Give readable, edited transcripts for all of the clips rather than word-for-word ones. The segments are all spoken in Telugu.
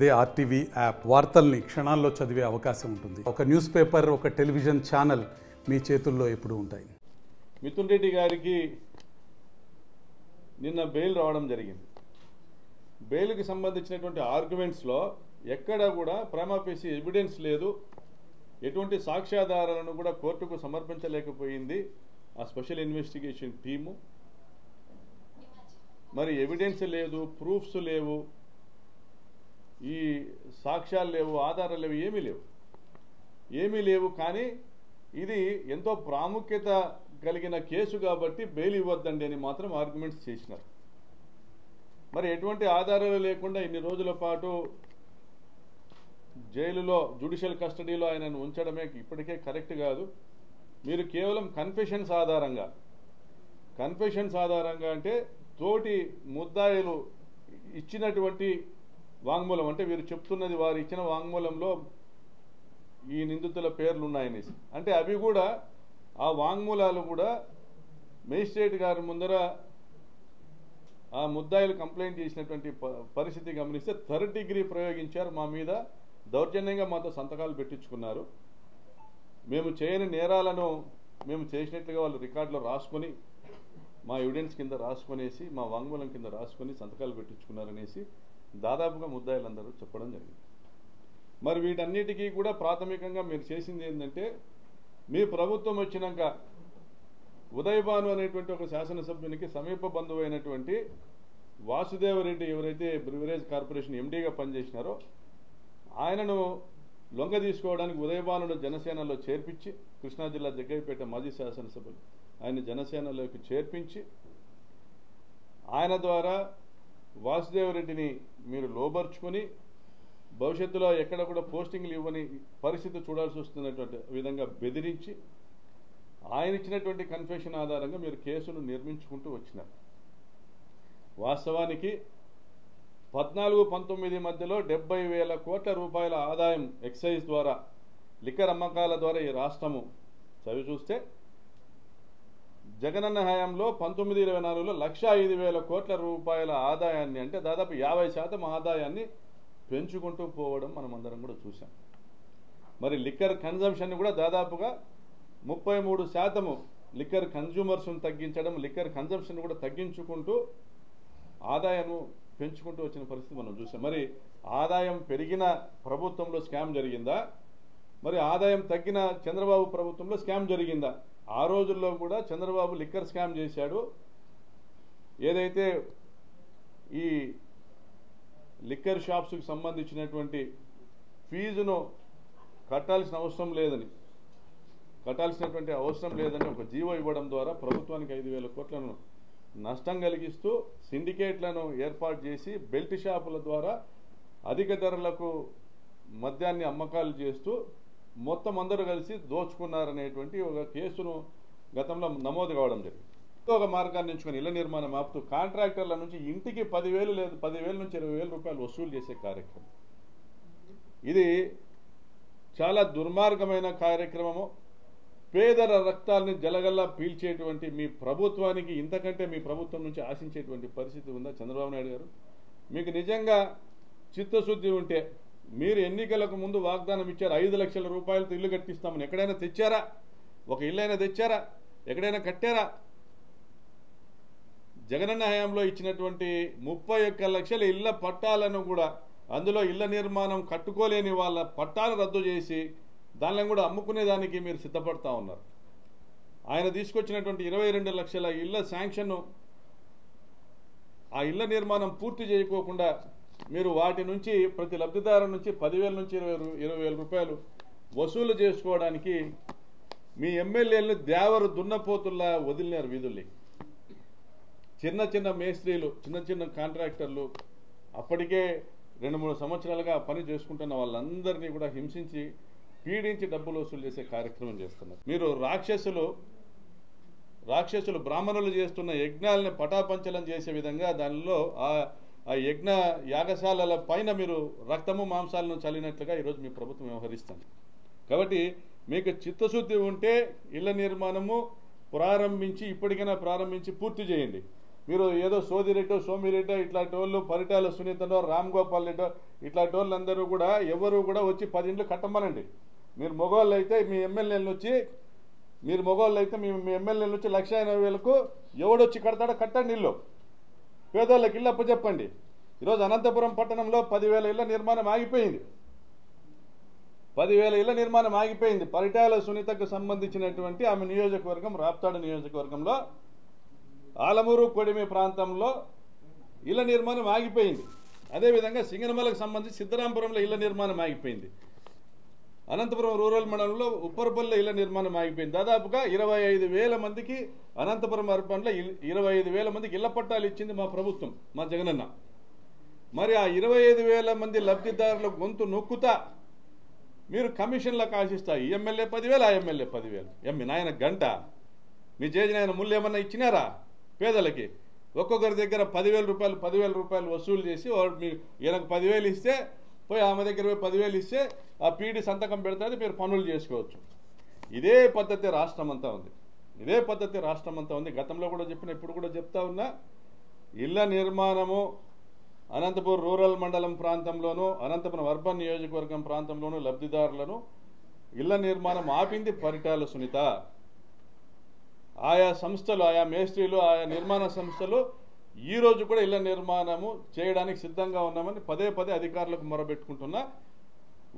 అదే ఆర్టీవీ యాప్ వార్తల్ని క్షణాల్లో చదివే అవకాశం ఉంటుంది. ఒక న్యూస్ పేపర్, ఒక టెలివిజన్ ఛానల్ మీ చేతుల్లో ఎప్పుడూ ఉంటాయి. మిథున్ రెడ్డి గారికి నిన్న బెయిల్ రావడం జరిగింది. బెయిల్కి సంబంధించినటువంటి ఆర్గ్యుమెంట్స్లో ఎక్కడా కూడా ప్రైమా ఫేసి ఎవిడెన్స్ లేదు, ఎటువంటి సాక్ష్యాధారాలను కూడా కోర్టుకు సమర్పించలేకపోయింది ఆ స్పెషల్ ఇన్వెస్టిగేషన్ టీము. మరి ఎవిడెన్స్ లేదు, ప్రూఫ్స్ లేవు, ఈ సాక్ష్యాలు లేవు, ఆధారాలు లేవు, ఏమీ లేవు. కానీ ఇది ఎంతో ప్రాముఖ్యత కలిగిన కేసు కాబట్టి బెయిల్ ఇవ్వద్దండి అని మాత్రం ఆర్గ్యుమెంట్స్ చేసినారు. మరి ఎటువంటి ఆధారాలు లేకుండా ఇన్ని రోజుల పాటు జైలులో జ్యుడిషియల్ కస్టడీలో ఆయనను ఉంచడమే ఇప్పటికే కరెక్ట్ కాదు. మీరు కేవలం కన్ఫెషన్స్ ఆధారంగా అంటే తోటి ముద్దాయిలు ఇచ్చినటువంటి వాంగ్మూలం, అంటే వీరు చెప్తున్నది వారు ఇచ్చిన వాంగ్మూలంలో ఈ నిందితుల పేర్లు ఉన్నాయనేసి, అంటే అవి కూడా ఆ వాంగ్మూలాలు కూడా మేజిస్ట్రేట్ గారి ముందర ఆ ముద్దాయిలు కంప్లైంట్ చేసినటువంటి పరిస్థితి గమనిస్తే థర్డ్ డిగ్రీ ప్రయోగించారు. మా మీద దౌర్జన్యంగా మాతో సంతకాలు పెట్టించుకున్నారు. మేము చేయని నేరాలను మేము చేసినట్లుగా వాళ్ళు రికార్డులో రాసుకొని మా ఎవిడెన్స్ కింద రాసుకొనేసి, మా వాంగ్మూలం కింద రాసుకొని సంతకాలు పెట్టించుకున్నారనేసి దాదాపుగా ముద్దాయిలందరూ చెప్పడం జరిగింది. మరి వీటన్నిటికీ కూడా ప్రాథమికంగా మీరు చేసింది ఏంటంటే, మీ ప్రభుత్వం వచ్చినాక ఉదయభాను అనేటువంటి ఒక శాసనసభ్యునికి సమీప బంధువు అయినటువంటి వాసుదేవరెడ్డి ఎవరైతే బ్రివరేజ్ కార్పొరేషన్ ఎండీగా పనిచేసినారో ఆయనను లొంగ తీసుకోవడానికి ఉదయభానుడు జనసేనలో చేర్పించి, కృష్ణా జిల్లా జగ్గయ్యపేట మాజీ శాసనసభ్యులు ఆయన జనసేనలోకి చేర్పించి, ఆయన ద్వారా వాసుదేవరెడ్డిని మీరు లోబర్చుకొని భవిష్యత్తులో ఎక్కడ కూడా పోస్టింగ్లు ఇవ్వని పరిస్థితి చూడాల్సి వస్తున్నటువంటి విధంగా బెదిరించి ఆయన ఇచ్చినటువంటి కన్ఫెషన్ ఆధారంగా మీరు కేసును నిర్మించుకుంటూ వచ్చినారు. వాస్తవానికి 14-19 మధ్యలో 70,000 కోట్ల రూపాయల ఆదాయం ఎక్సైజ్ ద్వారా, లిక్కర్ అమ్మకాల ద్వారా ఈ రాష్ట్రము చవి చూస్తే, జగనన్న హయాంలో 19-24లో 1,05,000 కోట్ల రూపాయల ఆదాయాన్ని, అంటే దాదాపు 50% ఆదాయాన్ని పెంచుకుంటూ పోవడం మనం అందరం కూడా చూసాం. మరి లిక్కర్ కన్జంప్షన్ కూడా దాదాపుగా 33% లిక్కర్ కన్జ్యూమర్స్ను తగ్గించడం, లిక్కర్ కన్జంప్షన్ కూడా తగ్గించుకుంటూ ఆదాయం పెంచుకుంటూ వచ్చిన పరిస్థితి మనం చూసాం. మరి ఆదాయం పెరిగిన ప్రభుత్వంలో స్కామ్ జరిగిందా? మరి ఆదాయం తగ్గిన చంద్రబాబు ప్రభుత్వంలో స్కామ్ జరిగిందా? ఆ రోజుల్లో కూడా చంద్రబాబు లిక్కర్ స్కామ్ చేశాడు. ఏదైతే ఈ లిక్కర్ షాప్స్కి సంబంధించినటువంటి ఫీజును కట్టాల్సినటువంటి అవసరం లేదని ఒక జీవో ఇవ్వడం ద్వారా ప్రభుత్వానికి 5,000 కోట్లను నష్టం కలిగిస్తూ సిండికేట్లను ఏర్పాటు చేసి బెల్ట్ షాపుల ద్వారా అధిక ధరలకు మద్యాన్ని అమ్మకాలు చేస్తూ మొత్తం అందరూ కలిసి దోచుకున్నారనేటువంటి ఒక కేసును గతంలో నమోదు కావడం జరిగింది. ఒక మార్గాన్ని ఎంచుకొని ఇళ్ల నిర్మాణం ఆపుతూ కాంట్రాక్టర్ల నుంచి ఇంటికి 10,000 లేదు 10,000 నుంచి 20,000 రూపాయలు వసూలు చేసే కార్యక్రమం. ఇది చాలా దుర్మార్గమైన కార్యక్రమము. పేదల రక్తాలని జలగల్లా పీల్చేటువంటి మీ ప్రభుత్వానికి ఇంతకంటే మీ ప్రభుత్వం నుంచి ఆశించేటువంటి పరిస్థితి ఉందా చంద్రబాబు నాయుడు గారు? మీకు నిజంగా చిత్తశుద్ధి ఉంటే మీరు ఎన్నికలకు ముందు వాగ్దానం ఇచ్చారు, 5 లక్షల రూపాయలతో ఇల్లు కట్టిస్తామని. ఎక్కడైనా తెచ్చారా? ఒక ఇల్లు అయినా తెచ్చారా? ఎక్కడైనా కట్టారా? జగనన్న హయాంలో ఇచ్చినటువంటి 31 లక్షల ఇళ్ల పట్టాలను కూడా, అందులో ఇళ్ల నిర్మాణం కట్టుకోలేని వాళ్ళ పట్టాలు రద్దు చేసి దానిలో కూడా అమ్ముకునేదానికి మీరు సిద్ధపడతా ఉన్నారు. ఆయన తీసుకొచ్చినటువంటి 22 లక్షల ఇళ్ల శాంక్షన్ను, ఆ ఇళ్ల నిర్మాణం పూర్తి చేయకోకుండా మీరు వాటి నుంచి ప్రతి లబ్ధిదారు నుంచి 10,000 నుంచి 20,000 రూపాయలు వసూలు చేసుకోవడానికి మీ ఎమ్మెల్యేలను దేవరు దున్నపోతుల్లా వదిలినారు వీధుల్ని. చిన్న మేస్త్రీలు, చిన్న కాంట్రాక్టర్లు, అప్పటికే 2-3 సంవత్సరాలుగా పని చేసుకుంటున్న వాళ్ళందరినీ కూడా హింసించి పీడించి డబ్బులు వసూలు చేసే కార్యక్రమం చేస్తున్నారు. మీరు రాక్షసులు బ్రాహ్మణులు చేస్తున్న యజ్ఞాలని పటాపంచలం చేసే విధంగా దానిలో ఆ యజ్ఞ యాగశాలల పైన మీరు రక్తము మాంసాలను చల్లినట్లుగా ఈరోజు మీ ప్రభుత్వం వ్యవహరిస్తుంది. కాబట్టి మీకు చిత్తశుద్ధి ఉంటే ఇళ్ల నిర్మాణము ఇప్పటికైనా ప్రారంభించి పూర్తి చేయండి. మీరు ఏదో సోదిరెడ్డో సోమిరెడ్డో ఇట్లాంటి వాళ్ళు పరిటాల సునీతనో రామ్ గోపాల్ రెడ్డో ఇట్లాంటి వాళ్ళందరూ కూడా ఎవరు కూడా వచ్చి 10 ఇండ్లు కట్టమనండి. మీరు మగవాళ్ళు అయితే మీ ఎమ్మెల్యేలను వచ్చి మీ ఎమ్మెల్యేల నుంచి 1,80,000కు ఎవడొచ్చి కడతాడో కట్టండి ఇల్లు. పేదోళ్ళకి ఇల్లు అప్పచెప్పండి. ఈరోజు అనంతపురం పట్టణంలో 10,000 ఇళ్ల నిర్మాణం ఆగిపోయింది. 10,000 ఇళ్ల నిర్మాణం ఆగిపోయింది. పరిటాల సునీతకు సంబంధించినటువంటి ఆమె నియోజకవర్గం రాప్తాడు నియోజకవర్గంలో ఆలమూరు కొడిమి ప్రాంతంలో ఇళ్ల నిర్మాణం ఆగిపోయింది. అదేవిధంగా సింగనమలకు సంబంధించి సిద్ధరాంపురంలో ఇళ్ల నిర్మాణం ఆగిపోయింది. అనంతపురం రూరల్ మండలంలో ఉప్పరపల్లిలో ఇళ్ల నిర్మాణం ఆగిపోయింది. దాదాపుగా 25,000 మందికి అనంతపురం అర్బన్లో 25,000 మందికి ఇళ్ల పట్టాలు ఇచ్చింది మా ప్రభుత్వం, మా జగనన్న. మరి ఆ 25,000 మంది లబ్ధిదారుల గొంతు నొక్కుతా మీరు కమిషన్లకు ఆశిస్తాయి. ఈ ఎమ్మెల్యే 10,000, ఆ ఎమ్మెల్యే 10,000. నాయన గంట మీ చేసిన ముళ్ళు ఏమన్నా ఇచ్చినారా పేదలకి? ఒక్కొక్కరి దగ్గర 10,000 రూపాయలు వసూలు చేసి ఈయనకు 10,000 ఇస్తే పోయి ఆమె దగ్గర 10,000 ఇస్తే ఆ పీడి సంతకం పెడుతుంది, మీరు పనులు చేసుకోవచ్చు. ఇదే పద్ధతి రాష్ట్రం అంతా ఉంది. గతంలో కూడా చెప్పిన, ఇప్పుడు కూడా చెప్తా ఉన్నా. ఇళ్ల నిర్మాణము అనంతపురం రూరల్ మండలం ప్రాంతంలోనూ అనంతపురం అర్బన్ నియోజకవర్గం ప్రాంతంలోనూ లబ్ధిదారులను ఇళ్ల నిర్మాణం ఆపింది పరిటాల సునీత. ఆయా సంస్థలు, ఆయా మేస్త్రీలు, ఆయా నిర్మాణ సంస్థలు ఈ రోజు కూడా ఇళ్ల నిర్మాణము చేయడానికి సిద్ధంగా ఉన్నామని పదే అధికారులకు మొరబెట్టుకుంటున్నా.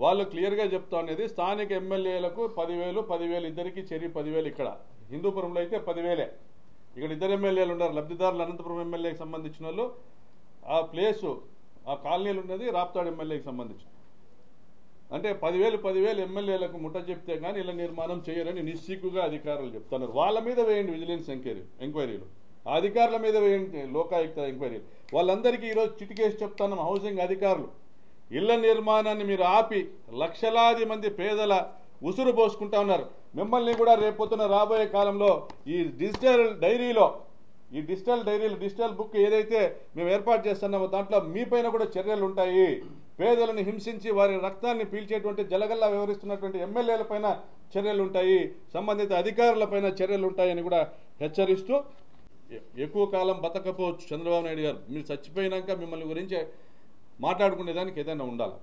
వాళ్ళు క్లియర్గా చెప్తా ఉన్నది, స్థానిక ఎమ్మెల్యేలకు 10,000 ఇద్దరికి చెరి 10,000. ఇక్కడ హిందూపురంలో అయితే 10,000. ఇక్కడ 2 ఎమ్మెల్యేలు ఉన్నారు లబ్ధిదారులు. అనంతపురం ఎమ్మెల్యేకి సంబంధించిన వాళ్ళు ఆ ప్లేసు, ఆ కాలనీలు ఉన్నది రాప్తాడు ఎమ్మెల్యేకి సంబంధించి. అంటే 10,000 ఎమ్మెల్యేలకు ముట్ట చెప్తే కానీ ఇళ్ల నిర్మాణం చేయరని నిస్సిగ్గుగా అధికారులు చెప్తున్నారు. వాళ్ళ మీద వేయండి విజిలెన్స్ ఎంక్వైరీలు, అధికారుల మీద వేయండి లోకాయుక్త ఎంక్వైరీలు. వాళ్ళందరికీ ఈరోజు చిటికేసి చెప్తున్నాం. హౌసింగ్ అధికారులు ఇళ్ల నిర్మాణాన్ని మీరు ఆపి లక్షలాది మంది పేదల ఉసురు పోసుకుంటా ఉన్నారు. మిమ్మల్ని కూడా రేపొద్దున రాబోయే కాలంలో ఈ డిజిటల్ బుక్ ఏదైతే మేము ఏర్పాటు చేస్తున్నామో దాంట్లో మీపైన కూడా చర్యలు ఉంటాయి. పేదలను హింసించి వారి రక్తాన్ని పీల్చేటువంటి జలగల్లా వ్యవహరిస్తున్నటువంటి ఎమ్మెల్యేల పైన చర్యలు ఉంటాయి, సంబంధిత అధికారులపైన చర్యలు ఉంటాయని కూడా హెచ్చరిస్తూ, ఎక్కువ కాలం బతకపోవచ్చు చంద్రబాబు నాయుడు గారు. మీరు చచ్చిపోయినాక మిమ్మల్ని గురించి మాట్లాడుకునేదానికి ఏదైనా ఉండాలి.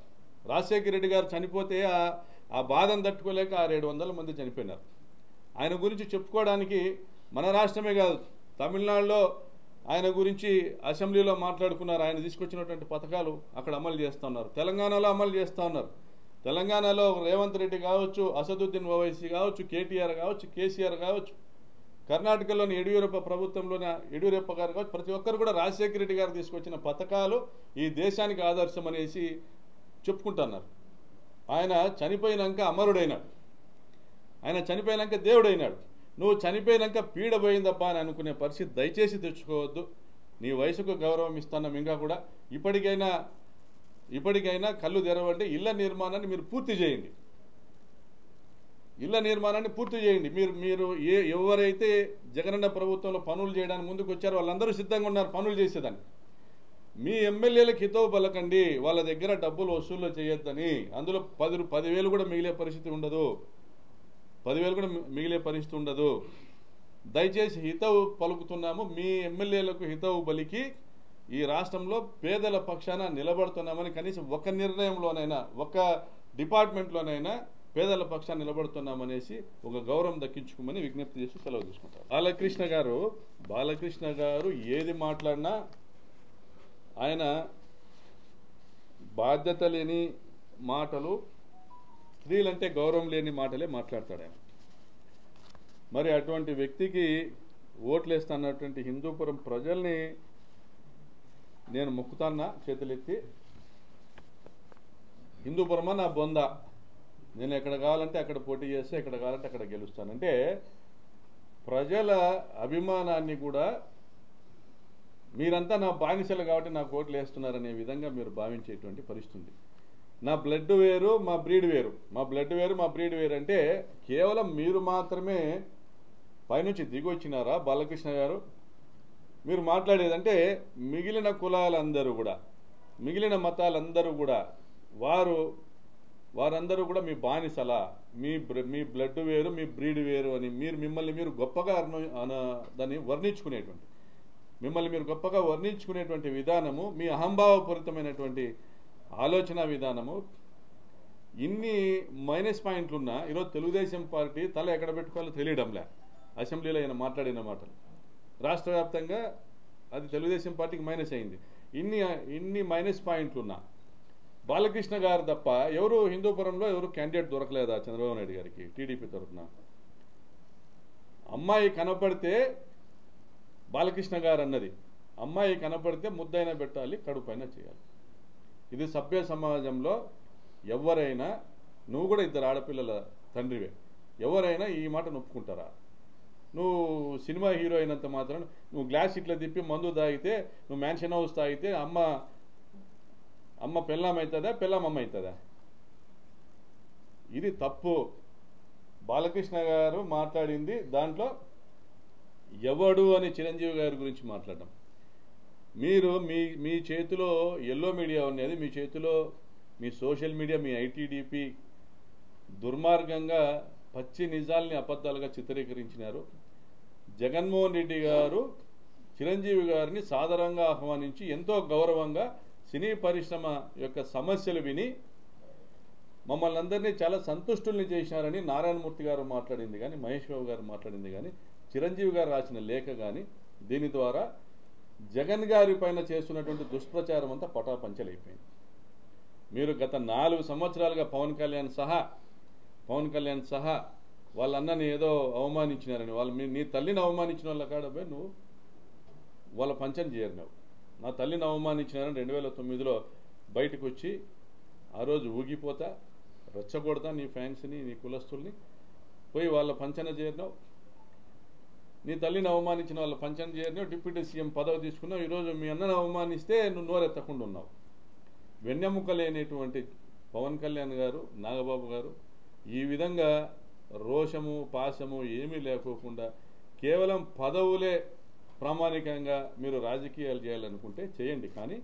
రాజశేఖర రెడ్డి గారు చనిపోతే ఆ బాధను తట్టుకోలేక 700 మంది చనిపోయినారు. ఆయన గురించి చెప్పుకోవడానికి మన రాష్ట్రమే కాదు, తమిళనాడులో ఆయన గురించి అసెంబ్లీలో మాట్లాడుకున్నారు. ఆయన తీసుకొచ్చినటువంటి పథకాలు అక్కడ అమలు చేస్తూ ఉన్నారు. తెలంగాణలో అమలు చేస్తూ ఉన్నారు. తెలంగాణలో రేవంత్ రెడ్డి కావచ్చు, అసదుద్దీన్ ఓవైసీ కావచ్చు, కేటీఆర్ కావచ్చు, కేసీఆర్ కావచ్చు, కర్ణాటకలోని యడియూరప్ప ప్రభుత్వంలోని యడియూరప్ప గారు కావచ్చు, ప్రతి ఒక్కరు కూడా రాజశేఖర రెడ్డి గారు తీసుకొచ్చిన పథకాలు ఈ దేశానికి ఆదర్శం అనేసి చెప్పుకుంటున్నారు. ఆయన చనిపోయినాక అమరుడైనాడు, ఆయన చనిపోయినాక దేవుడైనాడు. నువ్వు చనిపోయినాక పీడ పోయిందబ్బా అని అనుకునే పరిస్థితి దయచేసి తెచ్చుకోవద్దు. నీ వయసుకు గౌరవం ఇస్తున్నాం. ఇంకా కూడా ఇప్పటికైనా కళ్ళు తెరవండి. ఇళ్ల నిర్మాణాన్ని మీరు పూర్తి చేయండి. మీరు ఎవరైతే జగనన్న ప్రభుత్వంలో పనులు చేయడానికి ముందుకు వచ్చారో వాళ్ళందరూ సిద్ధంగా ఉన్నారు పనులు చేసేదాన్ని. మీ ఎమ్మెల్యేలకు హితవు పలకండి, వాళ్ళ దగ్గర డబ్బులు వసూలు చేయొద్దని. అందులో 10,000 కూడా మిగిలే పరిస్థితి ఉండదు. దయచేసి హితవు పలుకుతున్నాము. మీ ఎమ్మెల్యేలకు హితవు పలికి ఈ రాష్ట్రంలో పేదల పక్షాన నిలబడుతున్నామని కనీసం ఒక నిర్ణయంలోనైనా, ఒక డిపార్ట్మెంట్లోనైనా పేదల పక్షాన్ని నిలబడుతున్నామనేసి ఒక గౌరవం దక్కించుకోమని విజ్ఞప్తి చేసి సెలవు తీసుకుంటారు. బాలకృష్ణ గారు ఏది మాట్లాడినా ఆయన బాధ్యత లేని మాటలు, స్త్రీలంటే గౌరవం లేని మాటలే మాట్లాడతాడు ఆయన. మరి అటువంటి వ్యక్తికి ఓట్లేస్తున్నటువంటి హిందూపురం ప్రజల్ని నేను మొక్కుతాన్నా చేతులెత్తి, హిందూపురమా నా బొంద, నేను ఎక్కడ కావాలంటే అక్కడ పోటీ చేస్తే, ఎక్కడ కావాలంటే అక్కడ గెలుస్తానంటే ప్రజల అభిమానాన్ని కూడా మీరంతా నా బానిసలు కాబట్టి నాకు ఓట్లు వేస్తున్నారనే విధంగా మీరు భావించేటువంటి పరిస్థితి. నా బ్లడ్ వేరు, మా బ్రీడ్ వేరు అంటే కేవలం మీరు మాత్రమే పైనుంచి దిగి వచ్చినారా బాలకృష్ణ గారు? మీరు మాట్లాడేదంటే మిగిలిన కులాలందరూ కూడా, మిగిలిన మతాలందరూ కూడా వారందరూ కూడా మీ బానిసలా, మీ బ్లడ్ వేరు, మీ బ్రీడ్ వేరు అని మిమ్మల్ని మీరు గొప్పగా దాన్ని వర్ణించుకునేటువంటి, మిమ్మల్ని మీరు గొప్పగా వర్ణించుకునేటువంటి విధానము, మీ అహంభావపూరితమైనటువంటి ఆలోచన విధానము, ఇన్ని మైనస్ పాయింట్లు ఉన్నా ఈరోజు తెలుగుదేశం పార్టీ తల ఎక్కడ పెట్టుకోవాలో తెలియడంలే. అసెంబ్లీలో ఆయన మాట్లాడిన మాటలు రాష్ట్ర వ్యాప్తంగా అది తెలుగుదేశం పార్టీకి మైనస్ అయింది. ఇన్ని మైనస్ పాయింట్లు ఉన్నా బాలకృష్ణ గారు తప్ప ఎవరు హిందూపురంలో ఎవరు క్యాండిడేట్ దొరకలేదా చంద్రబాబు నాయుడు గారికి టీడీపీ తరఫున? అమ్మాయి కనపడితే బాలకృష్ణ గారు అన్నది, అమ్మాయి కనపడితే ముద్దైనా పెట్టాలి, కడుపైన చేయాలి. ఇది సభ్య సమాజంలో ఎవరైనా, నువ్వు కూడా ఇద్దరు ఆడపిల్లల తండ్రివే, ఎవరైనా ఈ మాట నొప్పుకుంటారా? నువ్వు సినిమా హీరో అయినంత మాత్రం నువ్వు గ్లాస్ ఇట్లా తిప్పి మందు తాగితే, నువ్వు మ్యాన్షన్ హౌస్ తాగితే అమ్మ పెళ్ళాం అవుతుందా, పెళ్ళాం అమ్మ అవుతుందా? ఇది తప్పు. బాలకృష్ణ గారు మాట్లాడింది దాంట్లో ఎవడు అని చిరంజీవి గారి గురించి మాట్లాడడం. మీరు మీ చేతిలో ఎల్లో మీడియా ఉన్నది, మీ చేతిలో మీ సోషల్ మీడియా, మీ ఐటీడీపీ దుర్మార్గంగా పచ్చి నిజాల్ని అబద్ధాలుగా చిత్రీకరించినారు. జగన్మోహన్ రెడ్డి గారు చిరంజీవి గారిని సాదరంగా ఆహ్వానించి ఎంతో గౌరవంగా సినీ పరిశ్రమ యొక్క సమస్యలు విని మమ్మల్ని అందరినీ చాలా సంతుష్టుల్ని చేసినారని నారాయణమూర్తి గారు మాట్లాడింది కానీ, మహేష్ బాబు గారు మాట్లాడింది కానీ, చిరంజీవి గారు రాసిన లేఖ కానీ, దీని ద్వారా జగన్ గారి పైన చేస్తున్నటువంటి దుష్ప్రచారం అంతా పటాపంచలైపోయింది. మీరు గత 4 సంవత్సరాలుగా పవన్ కళ్యాణ్ సహా వాళ్ళ అన్నని ఏదో అవమానించినారని, నీ తల్లిని అవమానించిన వాళ్ళ కాడపై నువ్వు వాళ్ళ పంచం చేరినావు. నా తల్లిని అవమానించినారని 2009లో బయటకు వచ్చి ఆ రోజు ఊగిపోతా రెచ్చగొడతా నీ ఫ్యాన్స్ని, నీ కులస్తుల్ని, పోయి వాళ్ళ పంచన చేరినావు. నీ తల్లిని అవమానించిన వాళ్ళ పంచన చేరినావు, డిప్యూటీ సీఎం పదవి తీసుకున్నావు. ఈరోజు మీ అన్నను అవమానిస్తే నువ్వు నోరెత్తకుండా ఉన్నావు. వెన్నెముక లేనటువంటి పవన్ కళ్యాణ్ గారు, నాగబాబు గారు ఈ విధంగా రోషము పాశము ఏమీ లేకోకుండా కేవలం పదవులే ప్రామాణికంగా మీరు రాజకీయాలు చేయాలనుకుంటే చేయండి, కానీ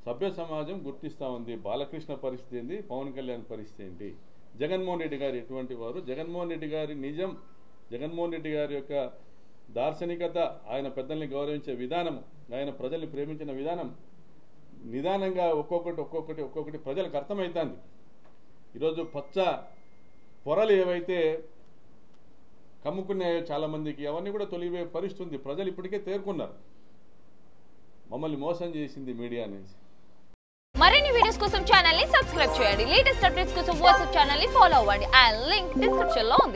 సభ్య సమాజం గుర్తిస్తూ ఉంది. బాలకృష్ణ పరిస్థితి ఏంది, పవన్ కళ్యాణ్ పరిస్థితి ఏంటి, జగన్మోహన్ రెడ్డి గారు ఎటువంటి వారు, జగన్మోహన్ రెడ్డి గారి నిజం, జగన్మోహన్ రెడ్డి గారి యొక్క దార్శనికత, ఆయన పెద్దల్ని గౌరవించే విధానం, ఆయన ప్రజల్ని ప్రేమించిన విధానం నిదానంగా ఒక్కొక్కటి ప్రజలకు అర్థమవుతుంది. ఈరోజు పచ్చ పొరలు ఏవైతే కమ్ముకున్నాయో చాలామందికి అవన్నీ కూడా తొలివే పరిస్థితుంది. ప్రజలు ఇప్పటికే తేరుకున్నారు, మమ్మల్ని మోసం చేసింది మీడియా అనేసి. మరిన్ని వీడియోస్ కోసం ఛానల్ ని సబ్స్క్రైబ్ చేయండి. లేటెస్ట్ అప్డేట్స్ కోసం వాట్సాప్ ఛానల్ ని ఫాలో అవ్వండి. ఆ లింక్ డిస్క్రిప్షన్ లో ఉంది.